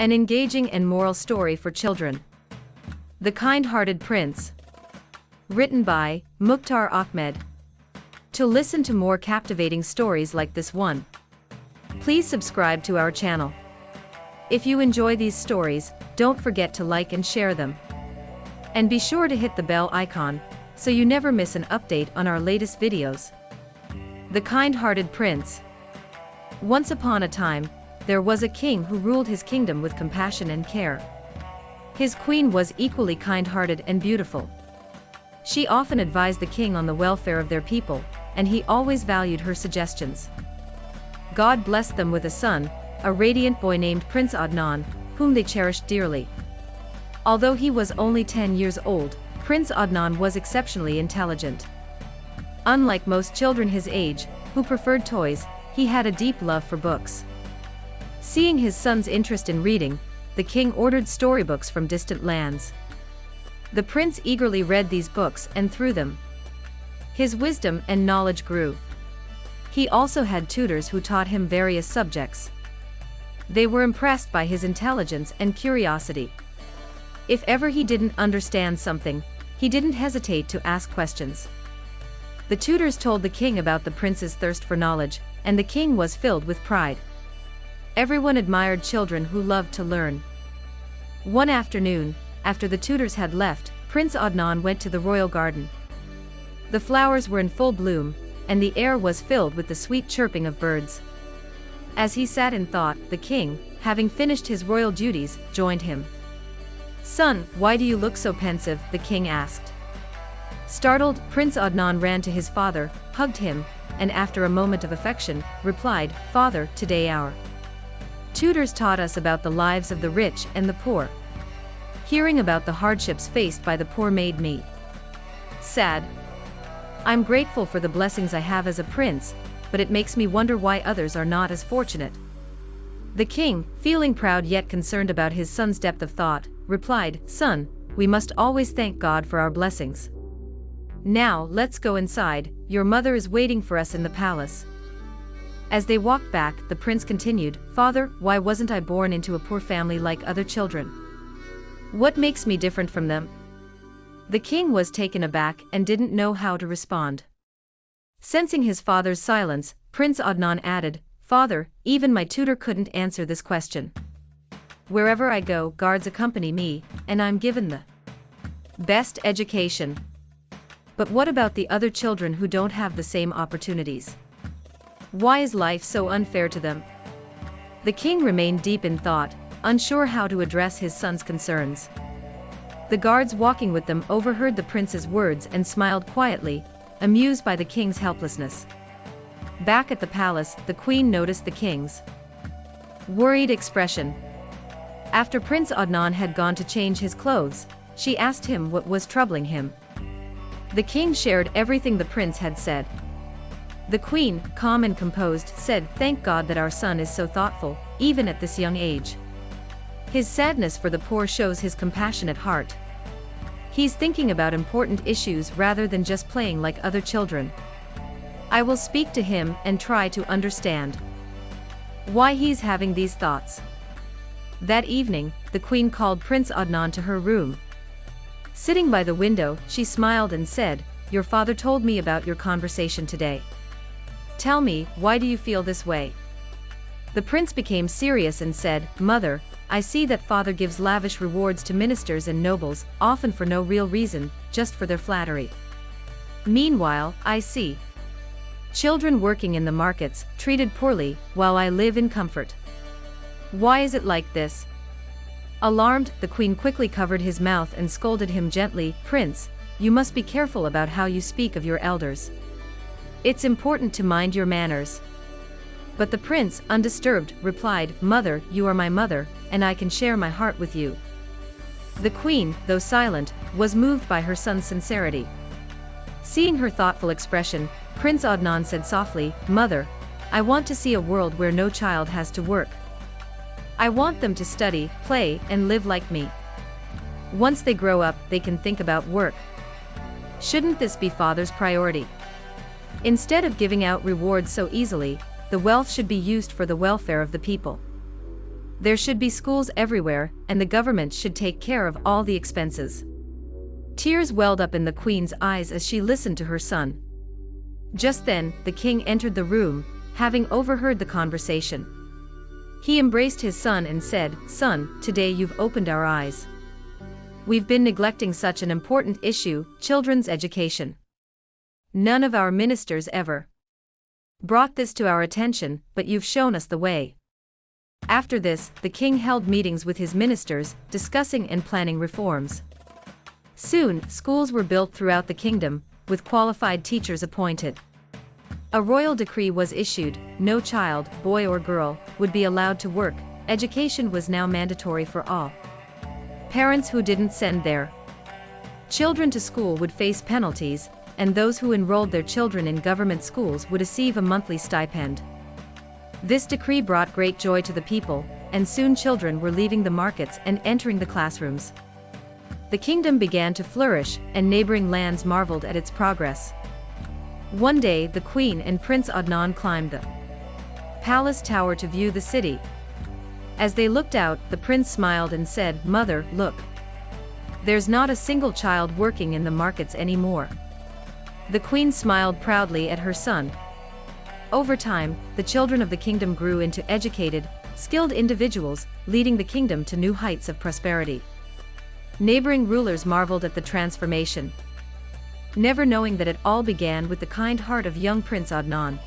An engaging and moral story for children. The Kind-Hearted Prince. Written by Mukhtar Ahmed. To listen to more captivating stories like this one, please subscribe to our channel. If you enjoy these stories, don't forget to like and share them. And be sure to hit the bell icon, so you never miss an update on our latest videos. The Kind-Hearted Prince. Once upon a time, there was a king who ruled his kingdom with compassion and care. His queen was equally kind-hearted and beautiful. She often advised the king on the welfare of their people, and he always valued her suggestions. God blessed them with a son, a radiant boy named Prince Adnan, whom they cherished dearly. Although he was only 10 years old, Prince Adnan was exceptionally intelligent. Unlike most children his age, who preferred toys, he had a deep love for books. Seeing his son's interest in reading, the king ordered storybooks from distant lands. The prince eagerly read these books and through them, his wisdom and knowledge grew. He also had tutors who taught him various subjects. They were impressed by his intelligence and curiosity. If ever he didn't understand something, he didn't hesitate to ask questions. The tutors told the king about the prince's thirst for knowledge, and the king was filled with pride. Everyone admired children who loved to learn. One afternoon, after the tutors had left, Prince Adnan went to the royal garden. The flowers were in full bloom, and the air was filled with the sweet chirping of birds. As he sat in thought, the king, having finished his royal duties, joined him. "Son, why do you look so pensive?" the king asked. Startled, Prince Adnan ran to his father, hugged him, and after a moment of affection, replied, "Father, today our tutors taught us about the lives of the rich and the poor. Hearing about the hardships faced by the poor made me sad. I'm grateful for the blessings I have as a prince, but it makes me wonder why others are not as fortunate." The king, feeling proud yet concerned about his son's depth of thought, replied, "Son, we must always thank God for our blessings. Now, let's go inside, your mother is waiting for us in the palace." As they walked back, the prince continued, "Father, why wasn't I born into a poor family like other children? What makes me different from them?" The king was taken aback and didn't know how to respond. Sensing his father's silence, Prince Adnan added, "Father, even my tutor couldn't answer this question. Wherever I go, guards accompany me, and I'm given the best education. But what about the other children who don't have the same opportunities? Why is life so unfair to them?" The king remained deep in thought, unsure how to address his son's concerns. The guards walking with them overheard the prince's words and smiled quietly, amused by the king's helplessness. Back at the palace, the queen noticed the king's worried expression. After Prince Adnan had gone to change his clothes, she asked him what was troubling him. The king shared everything the prince had said. The queen, calm and composed, said, "Thank God that our son is so thoughtful, even at this young age. His sadness for the poor shows his compassionate heart. He's thinking about important issues rather than just playing like other children. I will speak to him and try to understand why he's having these thoughts." That evening, the queen called Prince Adnan to her room. Sitting by the window, she smiled and said, "Your father told me about your conversation today. Tell me, why do you feel this way?" The prince became serious and said, "Mother, I see that father gives lavish rewards to ministers and nobles, often for no real reason, just for their flattery. Meanwhile, I see children working in the markets, treated poorly, while I live in comfort. Why is it like this?" Alarmed, the queen quickly covered his mouth and scolded him gently, "Prince, you must be careful about how you speak of your elders. It's important to mind your manners." But the prince, undisturbed, replied, "Mother, you are my mother, and I can share my heart with you." The queen, though silent, was moved by her son's sincerity. Seeing her thoughtful expression, Prince Adnan said softly, "Mother, I want to see a world where no child has to work. I want them to study, play, and live like me. Once they grow up, they can think about work. Shouldn't this be father's priority? Instead of giving out rewards so easily, the wealth should be used for the welfare of the people." There should be schools everywhere, and the government should take care of all the expenses. Tears welled up in the queen's eyes as she listened to her son. Just then, the king entered the room, having overheard the conversation. He embraced his son and said, "Son, today you've opened our eyes. We've been neglecting such an important issue, children's education. None of our ministers ever brought this to our attention, but you've shown us the way." After this, the king held meetings with his ministers, discussing and planning reforms. Soon, schools were built throughout the kingdom, with qualified teachers appointed. A royal decree was issued: no child, boy or girl, would be allowed to work. Education was now mandatory for all. Parents who didn't send their children to school would face penalties, and those who enrolled their children in government schools would receive a monthly stipend. This decree brought great joy to the people, and soon children were leaving the markets and entering the classrooms. The kingdom began to flourish, and neighboring lands marveled at its progress. One day, the queen and Prince Adnan climbed the palace tower to view the city. As they looked out, the prince smiled and said, "Mother, look. There's not a single child working in the markets anymore." The queen smiled proudly at her son. Over time, the children of the kingdom grew into educated, skilled individuals, leading the kingdom to new heights of prosperity. Neighboring rulers marveled at the transformation, never knowing that it all began with the kind heart of young Prince Adnan.